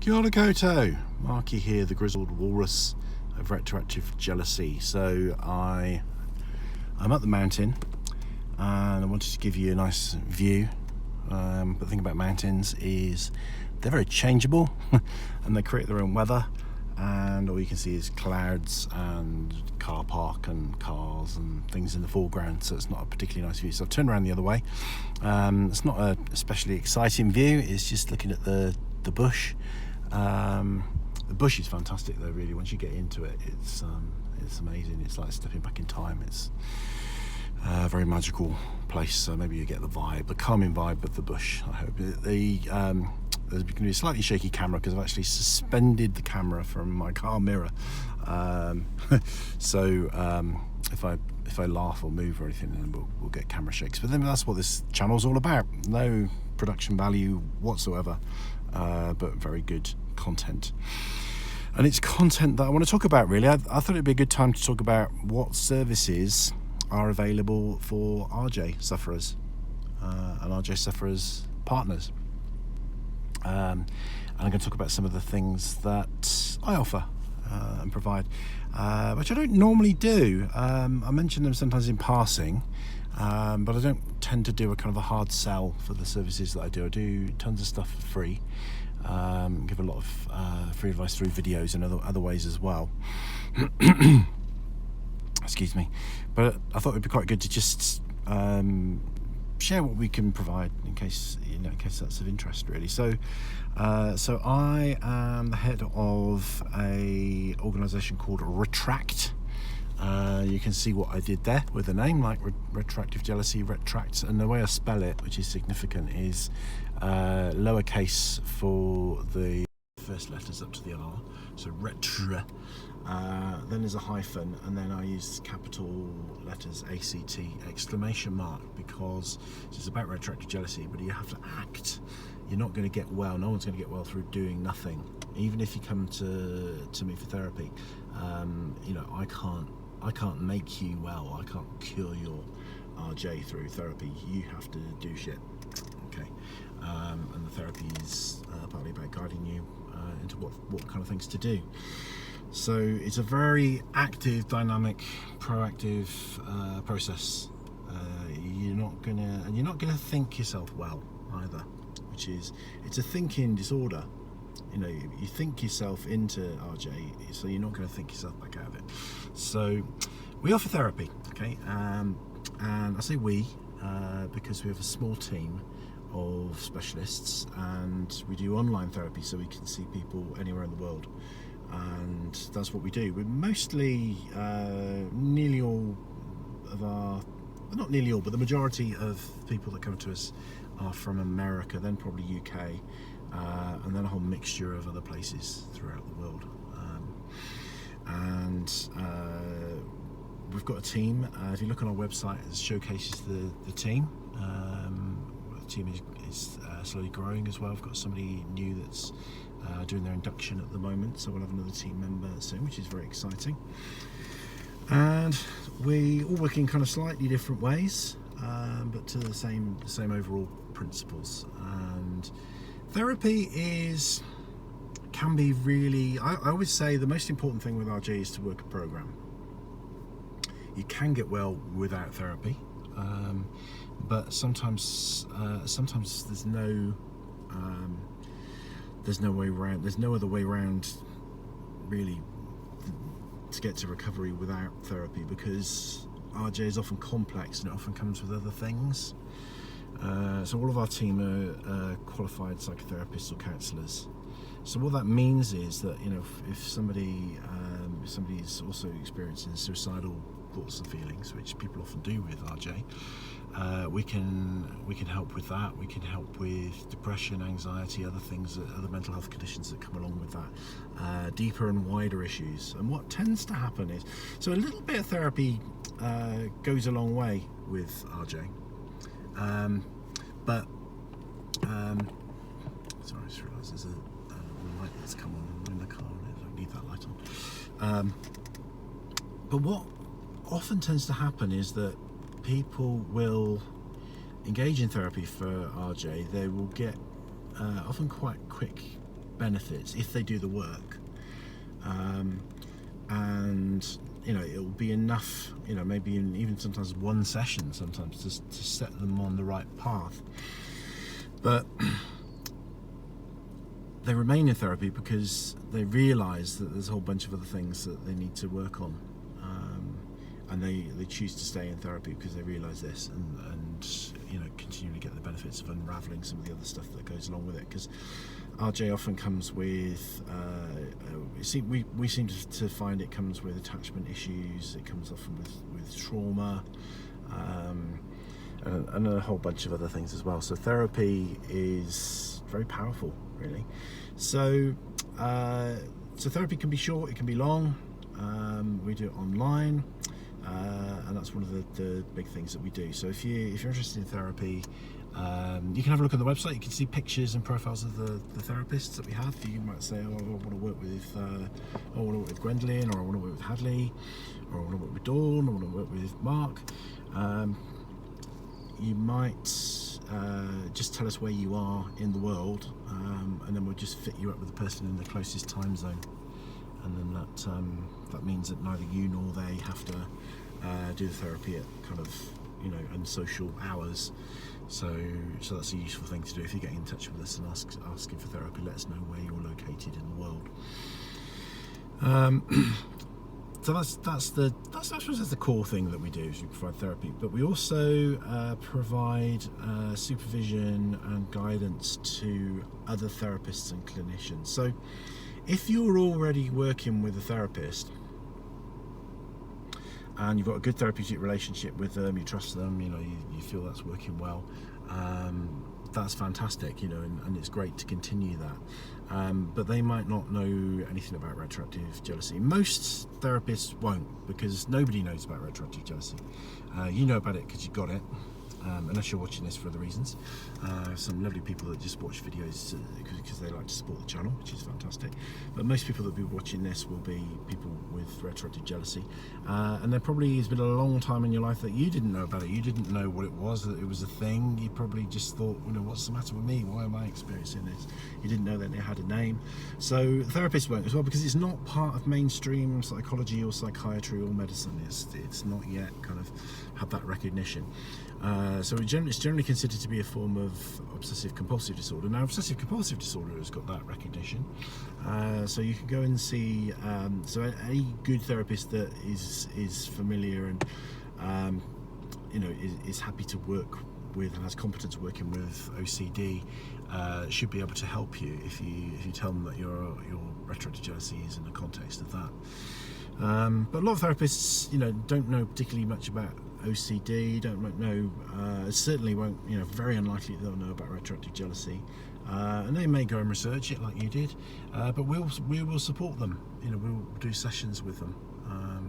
Kia ora koutou, Markie here, the grizzled walrus of Retroactive Jealousy. So I'm up the mountain and I wanted to give you a nice view. But the thing about mountains is they're very changeable and they create their own weather, and all you can see is clouds and car park and cars and things in the foreground, so it's not a particularly nice view. So I've turned around the other way. It's not a especially exciting view, it's just looking at the bush. The bush is fantastic though, really. Once you get into it, it's amazing. It's like stepping back in time. It's a very magical place, so maybe you get the calming vibe of the bush, I hope. There's going to be a slightly shaky camera because I've actually suspended the camera from my car mirror. So if I laugh or move or anything, then we'll get camera shakes. But then that's what this channel's all about. No production value whatsoever, but very good content. And it's content that I want to talk about, really. I thought it'd be a good time to talk about what services are available for RJ sufferers and RJ sufferers partners. And I'm going to talk about some of the things that I offer and provide, which I don't normally do. I mention them sometimes in passing, but I don't tend to do a kind of a hard sell for the services that I do. I do tons of stuff for free, give a lot of free advice through videos and other ways as well. Excuse me. But I thought it'd be quite good to just share what we can provide in case that's of interest, really. So I am the head of a organisation called Retract. You can see what I did there with a name like Retroactive Jealousy, Retract, and the way I spell it, which is significant, is lowercase for the first letters up to the R, so retra. Then there's a hyphen, and then I use capital letters ACT exclamation mark, because it's about retroactive jealousy, but you have to act. You're not going to get well. No one's going to get well through doing nothing. Even if you come to me for therapy, I can't make you well. I can't cure your RJ through therapy. You have to do shit. Okay, and the therapy is partly about guiding you into what kind of things to do. So it's a very active, dynamic, proactive process. You're not gonna think yourself well either, it's a thinking disorder. You think yourself into RJ, so you're not going to think yourself back out of it. So we offer therapy, okay, and I say we because we have a small team of specialists, and we do online therapy, so we can see people anywhere in the world. And that's what we do. We're mostly nearly all of our, not nearly all, but the majority of people that come to us are from America, then probably UK, and then a whole mixture of other places throughout the world. We've got a team. If you look on our website, it showcases the team. The team is slowly growing as well. We've got somebody new that's doing their induction at the moment, so we'll have another team member soon, which is very exciting. And we all work in kind of slightly different ways, but to the same overall principles. And therapy can be really, I always say the most important thing with RJ is to work a program. You can get well without therapy, but sometimes there's no way around. There's no other way around, really, to get to recovery without therapy, because RJ is often complex and it often comes with other things. So all of our team are qualified psychotherapists or counsellors. So what that means is that if somebody's also experiencing suicidal thoughts and feelings, which people often do with RJ, we can help with that. We can help with depression, anxiety, other things, other mental health conditions that come along with that, deeper and wider issues. And what tends to happen is, so a little bit of therapy goes a long way with RJ, but sorry, I just realised there's a light that's come on in the car, and I don't need that light on. But what often tends to happen is that people will engage in therapy for RJ. They will get often quite quick benefits if they do the work, and it will be enough, maybe even sometimes one session sometimes to set them on the right path. But they remain in therapy because they realise that there's a whole bunch of other things that they need to work on, and they choose to stay in therapy because they realise this, and continue to get the benefits of unravelling some of the other stuff that goes along with it. Because RJ often comes with, we seem to find it comes with attachment issues, it comes often with trauma, and a whole bunch of other things as well. So therapy is very powerful, really. So therapy can be short, it can be long. We do it online, and that's one of the big things that we do. So if you're interested in therapy, you can have a look on the website. You can see pictures and profiles of the therapists that we have. You might say, oh, I want to work with Gwendoline, or I want to work with Hadley, or I want to work with Dawn, or I want to work with Mark. You might just tell us where you are in the world, and then we'll just fit you up with the person in the closest time zone. And then that means that neither you nor they have to do the therapy at kind of unsocial hours. So that's a useful thing to do. If you're getting in touch with us and asking for therapy, let us know where you're located in the world. So that's the core thing that we do, is we provide therapy. But we also provide supervision and guidance to other therapists and clinicians. So if you're already working with a therapist and you've got a good therapeutic relationship with them, you trust them, you feel that's working well, that's fantastic, and it's great to continue that. But they might not know anything about retroactive jealousy. Most therapists won't, because nobody knows about retroactive jealousy. You know about it because you've got it, unless you're watching this for other reasons. Some lovely people that just watch videos because they like to support the channel, which is fantastic. But most people that will be watching this will be people with retroactive jealousy, and there probably has been a long time in your life that you didn't know about it. You didn't know what it was, that it was a thing. You probably just thought, what's the matter with me? Why am I experiencing this? You didn't know that it had a name. So therapists won't as well, because it's not part of mainstream psychology or psychiatry or medicine. It's not yet kind of had that recognition. So it's generally considered to be a form of obsessive compulsive disorder. Now, obsessive compulsive disorder has got that recognition. So you can go and see, so any good therapist that is familiar and is happy to work with and has competence working with OCD should be able to help you if you tell them that your retroactive jealousy is in the context of that. But a lot of therapists, don't know particularly much about OCD, don't know, certainly won't, very unlikely they'll know about retroactive jealousy, and they may go and research it like you did, but we will support them. We'll do sessions with them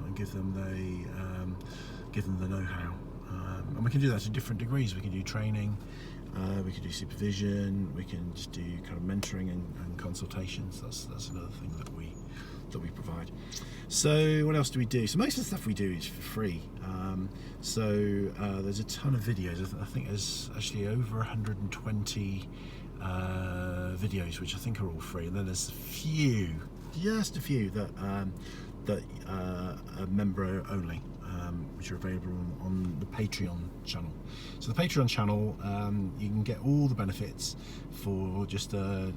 and give them the know-how, and we can do that to different degrees. We can do training, we can do supervision, we can just do kind of mentoring and consultations. That's another thing that we provide. So what else do we do? So most of the stuff we do is for free. There's a ton of videos. I think there's actually over 120 videos, which I think are all free. And then there's just a few that are member only, which are available on the Patreon channel. So the Patreon channel, you can get all the benefits for just an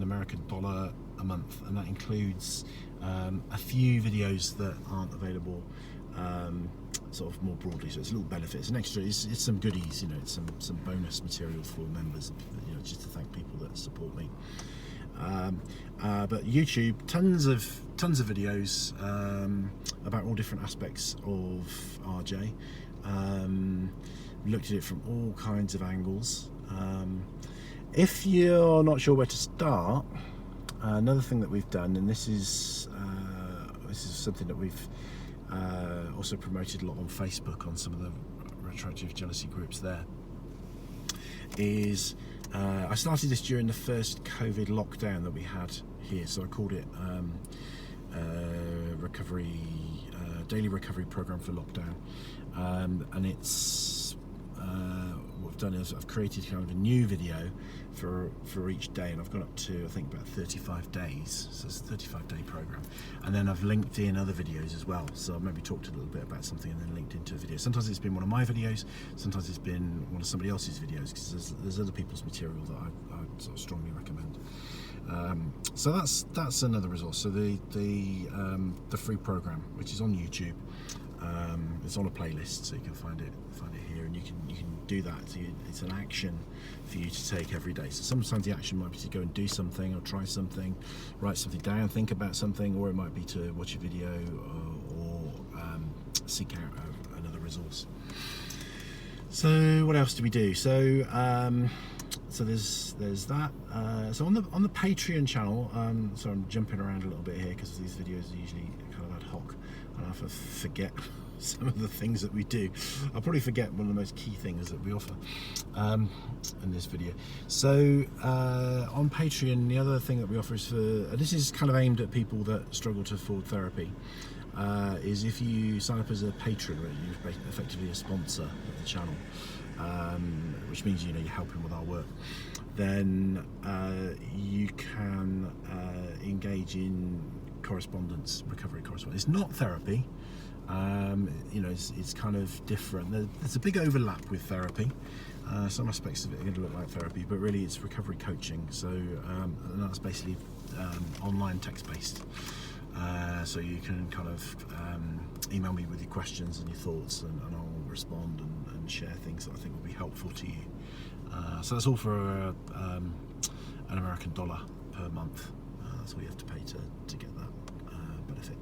American $1 a month, and that includes a few videos that aren't available sort of more broadly. So it's a little benefit, it's an extra, it's some goodies, it's some bonus material for members, just to thank people that support me. But YouTube, tons of videos about all different aspects of RJ. Looked at it from all kinds of angles. If you're not sure where to start, another thing that we've done, and this is something that we've also promoted a lot on Facebook, on some of the retroactive jealousy groups there, is I started this during the first COVID lockdown that we had here. So I called it daily recovery program for lockdown, and it's what I've done is I've created kind of a new video for each day, and I've gone up to I think about 35 days, so it's a 35-day program, and then I've linked in other videos as well. So I've maybe talked a little bit about something and then linked into a video. Sometimes it's been one of my videos, sometimes it's been one of somebody else's videos, because there's other people's material that I sort of strongly recommend. So that's another resource. So the free program, which is on YouTube, it's on a playlist, so you can find it here, and you can do that. So it's an action for you to take every day. So sometimes the action might be to go and do something, or try something, write something down, think about something, or it might be to watch a video or seek out another resource. So what else do we do? So so there's that. So on the Patreon channel, so I'm jumping around a little bit here because these videos are usually kind of ad hoc, and I forget some of the things that we do. I'll probably forget one of the most key things that we offer in this video. So on Patreon, the other thing that we offer is this is kind of aimed at people that struggle to afford therapy. Is if you sign up as a patron, you're effectively a sponsor of the channel, which means you're helping with our work, then you can engage in recovery correspondence. It's not therapy. It's kind of different. There's a big overlap with therapy. Some aspects of it are going to look like therapy, but really it's recovery coaching. So and that's basically online text-based. So you can kind of email me with your questions and your thoughts, and I'll respond and share things that I think will be helpful to you. So that's all for an American dollar per month. That's all you have to pay to get that benefit.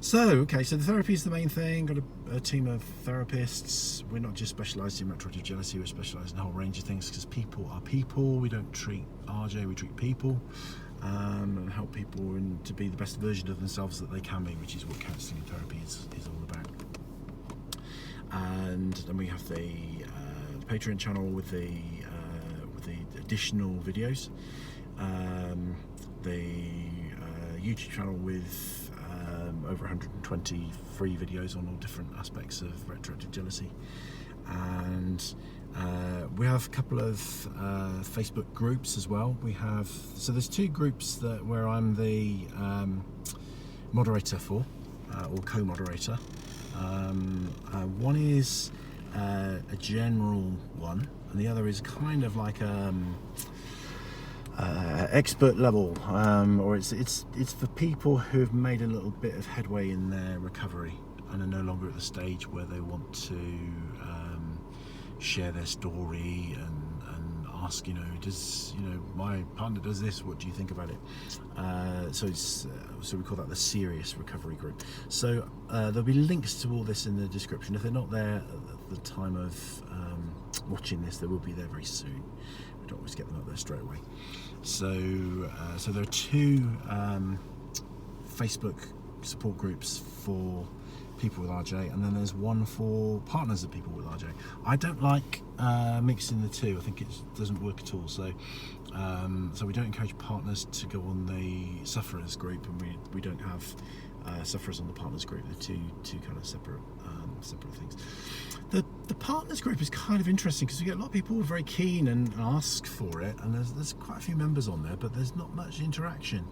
So the therapy is the main thing. Got a team of therapists. We're not just specialised in retroactive jealousy, we're specialised in a whole range of things, because people are people. We don't treat RJ, we treat people. And help people to be the best version of themselves that they can be, which is what counselling and therapy is all about. And then we have the Patreon channel with the additional videos, the YouTube channel with over 120 free videos on all different aspects of retroactive jealousy, and we have a couple of Facebook groups as well. So there's two groups where I'm the moderator for, or co-moderator. One is a general one, and the other is kind of like expert level, or it's for people who've made a little bit of headway in their recovery and are no longer at the stage where they want to share their story and ask, does my partner does this, what do you think about it? So we call that the serious recovery group. So there'll be links to all this in the description. If they're not there at the time of watching this, they will be there very soon. We don't always get them up there straight away. So there are two Facebook support groups for people with RJ, and then there's one for partners of people with RJ. I don't like mixing the two. I think it doesn't work at all. So we don't encourage partners to go on the sufferers group, and we don't have sufferers on the partners group. They're two kind of separate things. The partners group is kind of interesting because we get a lot of people who are very keen and ask for it, and there's quite a few members on there, but there's not much interaction,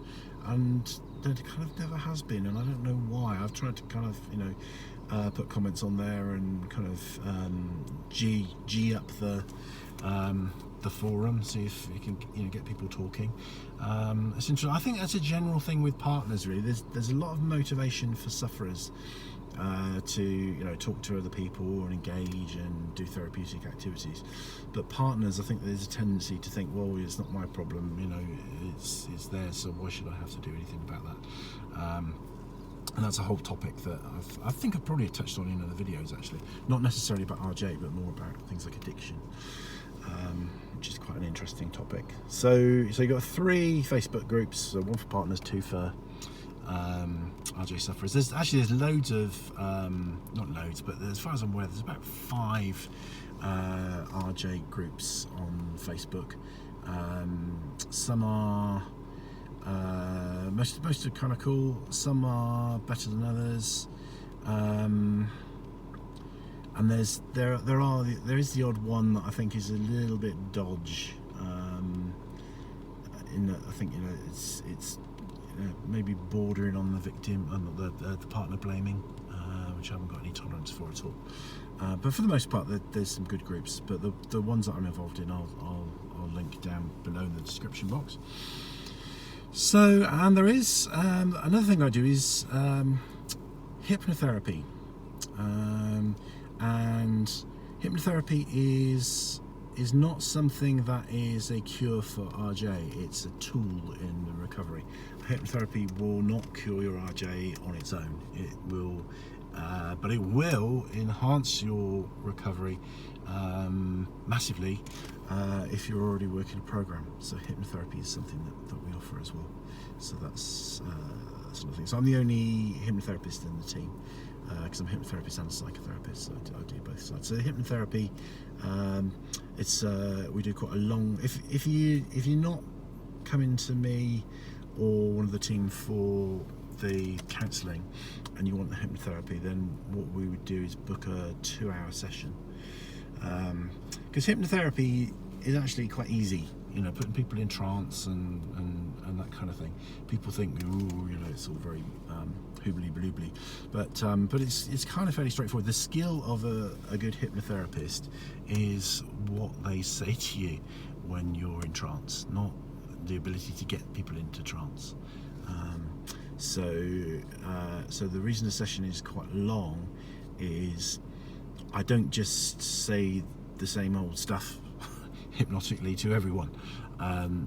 and there kind of never has been, and I don't know why. I've tried to kind of put comments on there and kind of G up the forum, see if you can get people talking. It's interesting. I think that's a general thing with partners. Really, there's a lot of motivation for sufferers to talk to other people and engage and do therapeutic activities, but partners, I think there's a tendency to think, well, it's not my problem, it's theirs, so why should I have to do anything about that? And that's a whole topic that I think I've probably touched on in other videos, actually, not necessarily about RJ, but more about things like addiction, which is quite an interesting topic. So you've got 3 Facebook groups, so one for partners, 2 for RJ sufferers. There's loads of not loads, but as far as I'm aware, there's about 5 RJ groups on Facebook. Some are most are kind of cool, some are better than others, and there is the odd one that I think is a little bit dodge. In that I think it's maybe bordering on the victim and the partner blaming, which I haven't got any tolerance for at all. But for the most part, there's some good groups. But the ones that I'm involved in, I'll link down below in the description box. So, and there is another thing I do is hypnotherapy, and hypnotherapy is not something that is a cure for RJ. It's a tool in the recovery. Hypnotherapy will not cure your RJ on its own. It will, but it will enhance your recovery massively if you're already working a program. So hypnotherapy is something that we offer as well. So that's another thing. So I'm the only hypnotherapist in the team, because I'm a hypnotherapist and a psychotherapist, so I do both sides. So hypnotherapy, we do quite a long. If you're not coming to me or one of the team for the counselling, and you want the hypnotherapy, then what we would do is book a 2-hour session. Because hypnotherapy is actually quite easy, putting people in trance and that kind of thing. People think, it's all very hoobly bloobly, but it's kind of fairly straightforward. The skill of a good hypnotherapist is what they say to you when you're in trance, not the ability to get people into trance. So the reason the session is quite long is I don't just say the same old stuff hypnotically to everyone.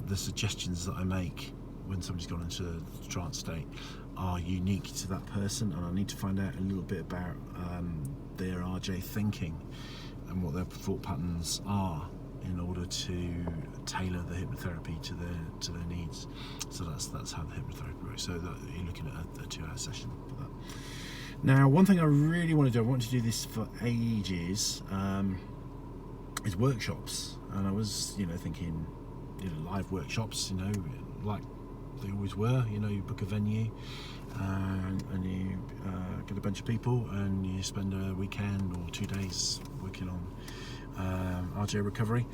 The suggestions that I make when somebody's gone into the trance state are unique to that person, and I need to find out a little bit about their RJ thinking and what their thought patterns are in order to tailor the hypnotherapy to their needs. So that's how the hypnotherapy works. So that you're looking at a 2-hour session for that. Now, one thing I really want to do, I want to do this for ages, is workshops. And I was, thinking, live workshops, like they always were. You book a venue, and you get a bunch of people, and you spend a weekend or 2 days working on RJ recovery.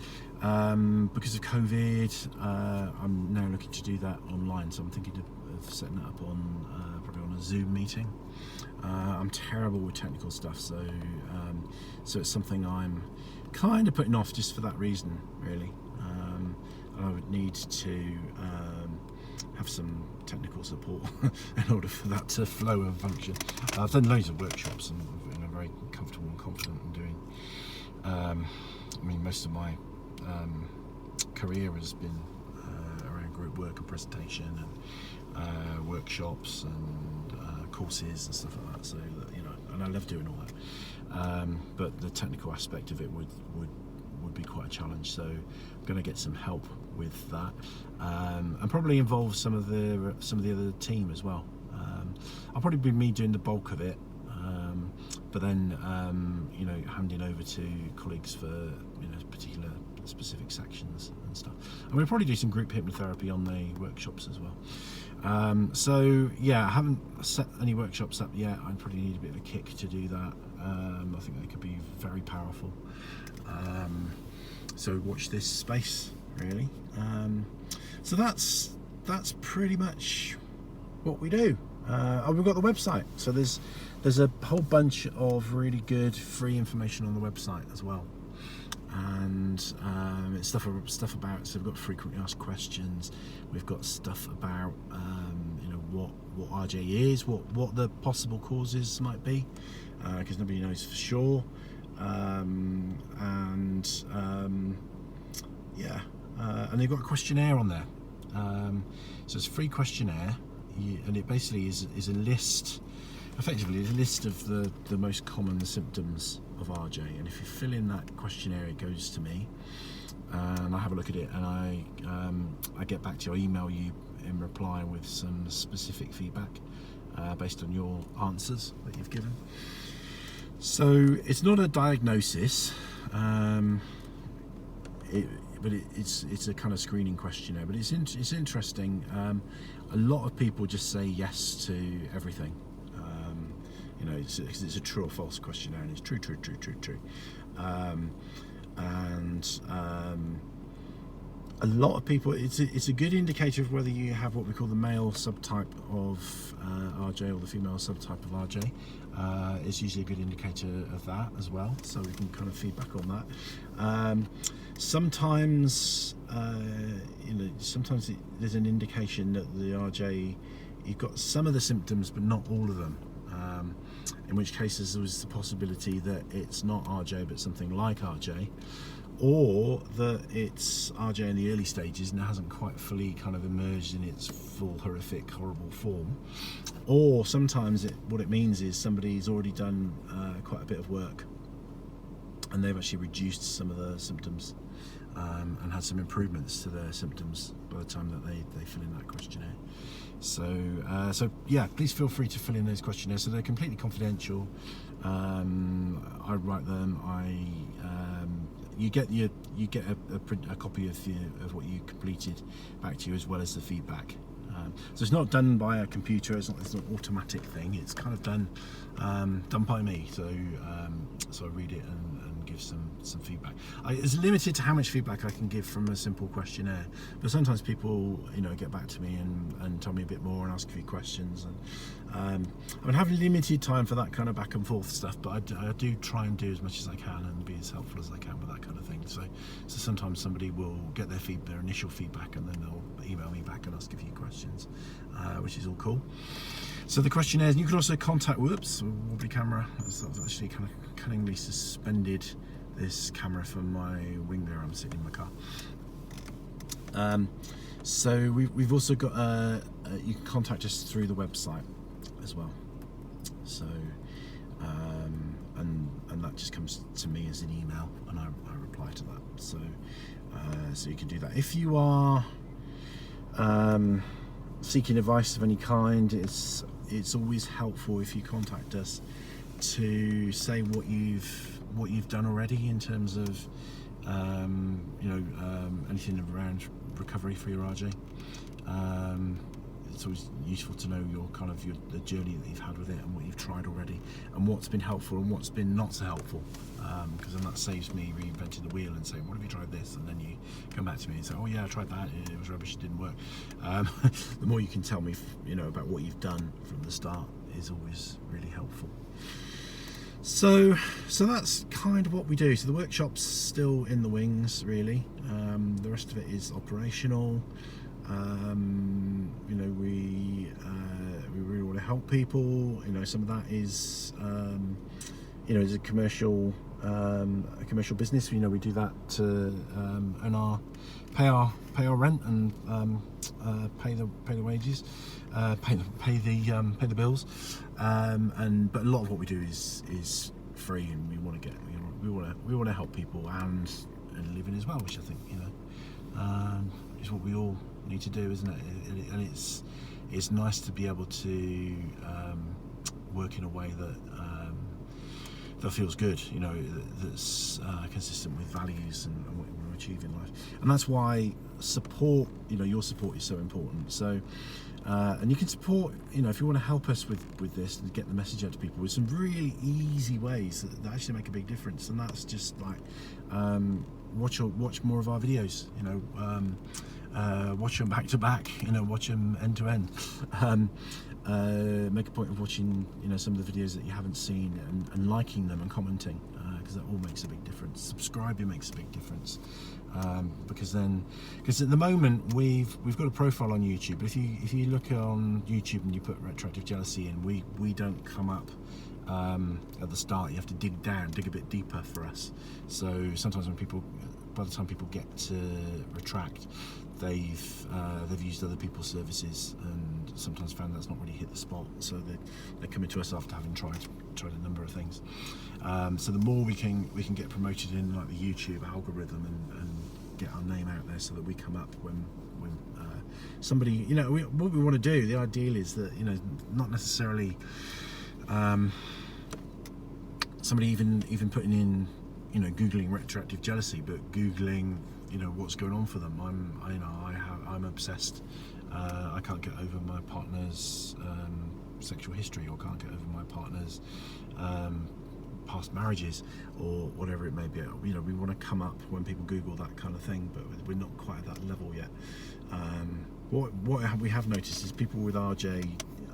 Because of COVID, I'm now looking to do that online, so I'm thinking of setting that up on probably on a Zoom meeting. I'm terrible with technical stuff, so it's something I'm kind of putting off just for that reason, really. I would need to have some technical support in order for that to flow and function. I've done loads of workshops and I'm very comfortable and confident in doing. Most of my career has been around group work and presentation and workshops and courses and stuff like that. So and I love doing all that. But the technical aspect of it would be quite a challenge. So I'm going to get some help with that, and probably involve some of the other team as well. I'll probably be me doing the bulk of it. But then, handing over to colleagues for particular specific sections and stuff. And we'll probably do some group hypnotherapy on the workshops as well. I haven't set any workshops up yet. I probably need a bit of a kick to do that. I think they could be very powerful. So watch this space, really. So that's pretty much what we do. We've got the website, so there's a whole bunch of really good free information on the website as well, and it's stuff about. So we've got frequently asked questions. We've got stuff about what RJ is, what the possible causes might be, because nobody knows for sure, and they've got a questionnaire on there. So it's a free questionnaire. And it basically is a list, effectively a list of the most common symptoms of RJ. And if you fill in that questionnaire, it goes to me, and I have a look at it, and I get back to you. I email you in reply with some specific feedback based on your answers that you've given. So it's not a diagnosis, but it's a kind of screening questionnaire. But it's interesting. A lot of people just say yes to everything, you know, it's a true or false questionnaire, and it's true. And a lot of people, it's a good indicator of whether you have what we call the male subtype of RJ or the female subtype of RJ. It's usually a good indicator of that as well, so we can kind of feedback on that. Sometimes, you know, sometimes there's an indication that the RJ, you've got some of the symptoms but not all of them. In which cases there was the possibility that it's not RJ but something like RJ, or that it's RJ in the early stages and it hasn't quite fully kind of emerged in its full horrific, horrible form. Or sometimes what it means is somebody's already done quite a bit of work and they've actually reduced some of the symptoms and had some improvements to their symptoms by the time that they fill in that questionnaire. So yeah, please feel free to fill in those questionnaires. So they're completely confidential. I write them. You get a copy of what you completed back to you, as well as the feedback. So it's not done by a computer. It's not an automatic thing. It's kind of done by me. So I read it and give some feedback. It's limited to how much feedback I can give from a simple questionnaire, but sometimes people, you know, get back to me and tell me a bit more and ask a few questions. And I have limited time for that kind of back and forth stuff, but I do try and do as much as I can and be as helpful as I can with that kind of thing. So sometimes somebody will get their initial feedback, and then they'll email me back and ask a few questions, which is all cool. So the questionnaires, and you can also contact, wobbly camera. I've actually kind of cunningly suspended this camera from my wing there. I'm sitting in my car. So we've also got, you can contact us through the website as well. So, and that just comes to me as an email, and I reply to that. So you can do that. If you are seeking advice of any kind, it's always helpful if you contact us to say what you've done already in terms of anything around recovery for your RJ. It's always useful to know the journey that you've had with it and what you've tried already and what's been helpful and what's been not so helpful, because then that saves me reinventing the wheel and saying, what have you tried this? And then you come back to me and say, oh yeah, I tried that, it was rubbish, it didn't work. The more you can tell me about what you've done from the start is always really helpful. So that's kind of what we do. So the workshop's still in the wings, really. The rest of it is operational. We really want to help people. Some of that is is a commercial business. We do that to pay our rent and pay the wages, pay the bills, but a lot of what we do is free, and we want to help people and live in as well, which I think is what we all need to do, isn't it? And it's nice to be able to work in a way that feels good, that's consistent with values and what we want to achieve in life. And that's why support, your support is so important. So and you can support, if you want to help us with this and get the message out to people with some really easy ways that actually make a big difference. And that's just like watch more of our videos, watch them back to back, watch them end to end. Make a point of watching some of the videos that you haven't seen and liking them and commenting, because that all makes a big difference. Subscribing makes a big difference, because at the moment we've got a profile on YouTube, but if you look on YouTube and you put Retroactive Jealousy in, we don't come up at the start. You have to dig a bit deeper for us. So sometimes by the time people get to Retract, they've used other people's services and sometimes found that's not really hit the spot, so they're coming to us after having tried a number of things. So the more we can get promoted in like the YouTube algorithm and get our name out there, so that we come up when somebody, what we want to do, the ideal is that not necessarily somebody even putting in googling retroactive jealousy, but googling what's going on for them. I'm obsessed. I can't get over my partner's sexual history, or can't get over my partner's past marriages, or whatever it may be. You know, we want to come up when people Google that kind of thing, but we're not quite at that level yet. What we have noticed is people with RJ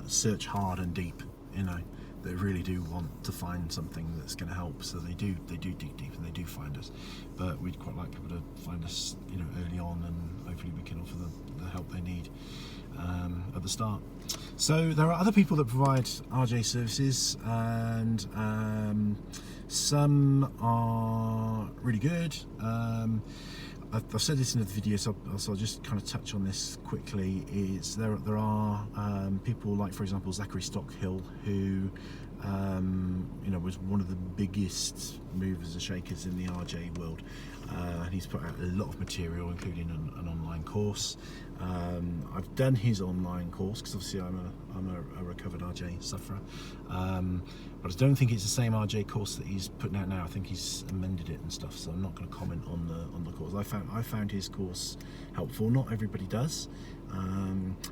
search hard and deep. You know, they really do want to find something that's going to help, so they do dig deep and they do find us. But we'd quite like people to find us, you know, early on, and hopefully we can offer the help they need at the start. So there are other people that provide RJ services, and some are really good. I've said this in the video, so I'll just kind of touch on this quickly. Is there are people like, for example, Zachary Stockhill, who you know, was one of the biggest movers and shakers in the RJ world. He's put out a lot of material, including an online course. I've done his online course because obviously I'm a recovered RJ sufferer, but I don't think it's the same RJ course that he's putting out now. I think he's amended it and stuff, so I'm not going to comment on the course. I found his course helpful. Not everybody does.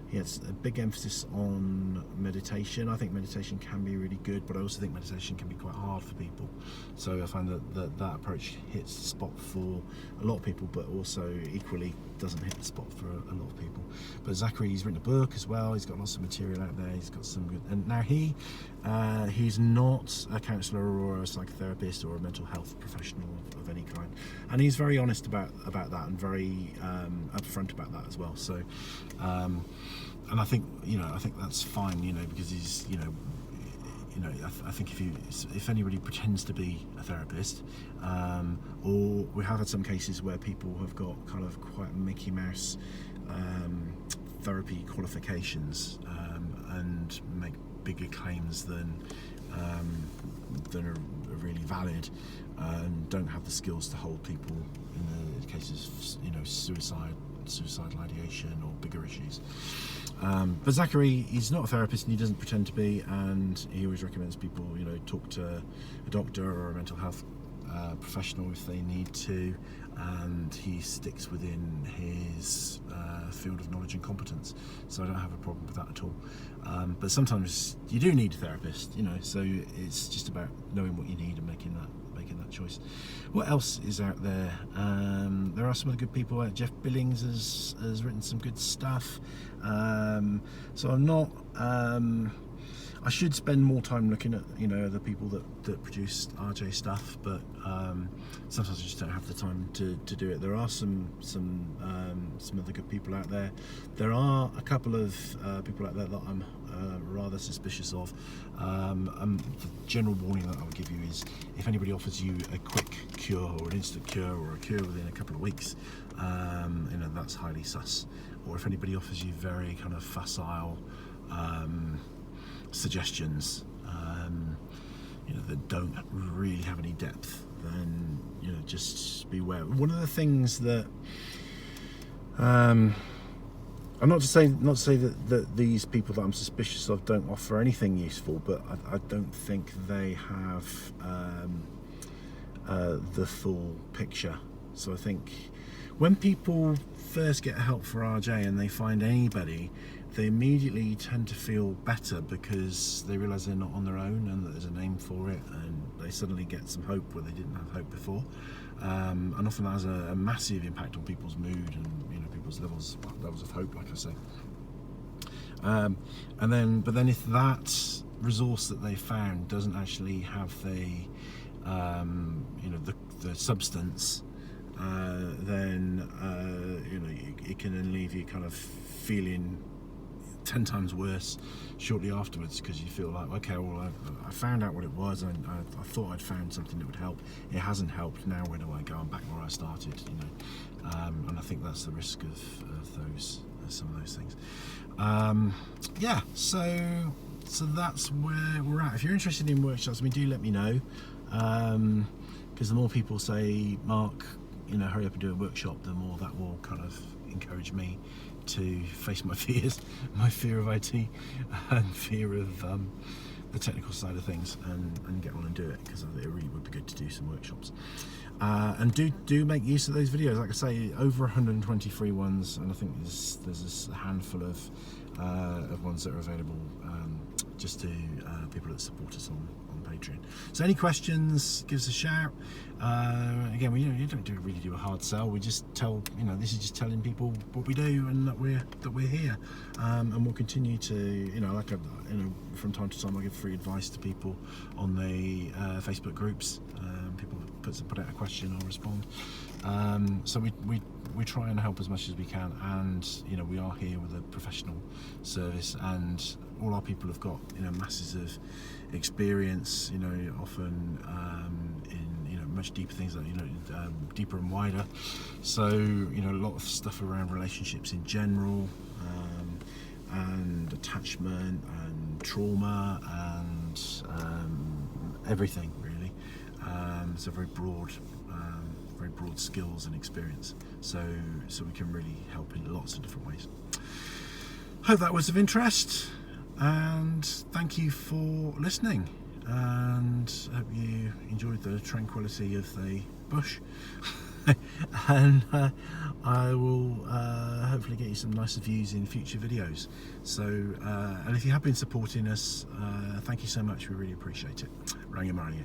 He has a big emphasis on meditation. I think meditation can be really good, but I also think meditation can be quite hard for people. So I find that approach hits the spot for a lot of people, but also equally doesn't hit the spot for a lot of people. But Zachary's written a book as well. He's got lots of material out there. He's got some good. And now he's not a counsellor or a psychotherapist or a mental health professional of any kind, and he's very honest about that, and very upfront about that as well. So. And I think that's fine, you know, because he's, you know, I think if anybody pretends to be a therapist, or we have had some cases where people have got kind of quite Mickey Mouse therapy qualifications, and make bigger claims than are really valid, and don't have the skills to hold people in the cases of, you know, suicidal ideation or bigger issues. But Zachary, he's not a therapist and he doesn't pretend to be, and he always recommends people, you know, talk to a doctor or a mental health professional if they need to, and he sticks within his field of knowledge and competence, so I don't have a problem with that at all. But sometimes you do need a therapist, you know, so it's just about knowing what you need and making that choice. What else is out there? There are some other good people. Jeff Billings has written some good stuff. So I'm not. I should spend more time looking at, you know, the people that produce RJ stuff, but sometimes I just don't have the time to do it. There are some other good people out there. There are a couple of people out there that I'm rather suspicious of. The general warning that I would give you is, if anybody offers you a quick cure or an instant cure or a cure within a couple of weeks, you know, that's highly sus. Or if anybody offers you very kind of facile suggestions, you know, that don't really have any depth, then, you know, just be aware. One of the things that I'm not to say that these people that I'm suspicious of don't offer anything useful, but I don't think they have the full picture. So I think when people first get help for RJ and they find anybody, they immediately tend to feel better because they realise they're not on their own and that there's a name for it, and they suddenly get some hope where they didn't have hope before. And often that has a massive impact on people's mood and, you know, people's levels of hope, like I say. But then if that resource that they found doesn't actually have the substance, then you know, it can then leave you kind of feeling 10 times worse shortly afterwards, because you feel like, okay, well, I found out what it was, and I thought I'd found something that would help. It hasn't helped. Now where do I go? I'm back where I started, you know. And I think that's the risk of some of those things. Yeah, so that's where we're at. If you're interested in workshops, I mean, do let me know, because the more people say, Mark, you know, hurry up and do a workshop, the more that will kind of encourage me to face my fears, my fear of IT and fear of the technical side of things, and get on and do it, because it really would be good to do some workshops. And do make use of those videos. Like I say, over 120 free ones, and I think there's a handful of ones that are available just to people that support us on Patreon. So any questions, give us a shout. Again, you don't really do a hard sell. We just tell, this is just telling people what we do and that we're here, and we'll continue to, from time to time I give free advice to people on the Facebook groups. People put out a question, I'll respond. So we try and help as much as we can, and we are here with a professional service, and all our people have got masses of experience, often in much deeper things, like deeper and wider. So a lot of stuff around relationships in general, and attachment and trauma and everything really. So very broad skills and experience. So we can really help in lots of different ways. Hope that was of interest, and thank you for listening, and hope you enjoyed the tranquility of the bush. And I will hopefully get you some nicer views in future videos. So and if you have been supporting us, thank you so much, we really appreciate it. Rangimarie.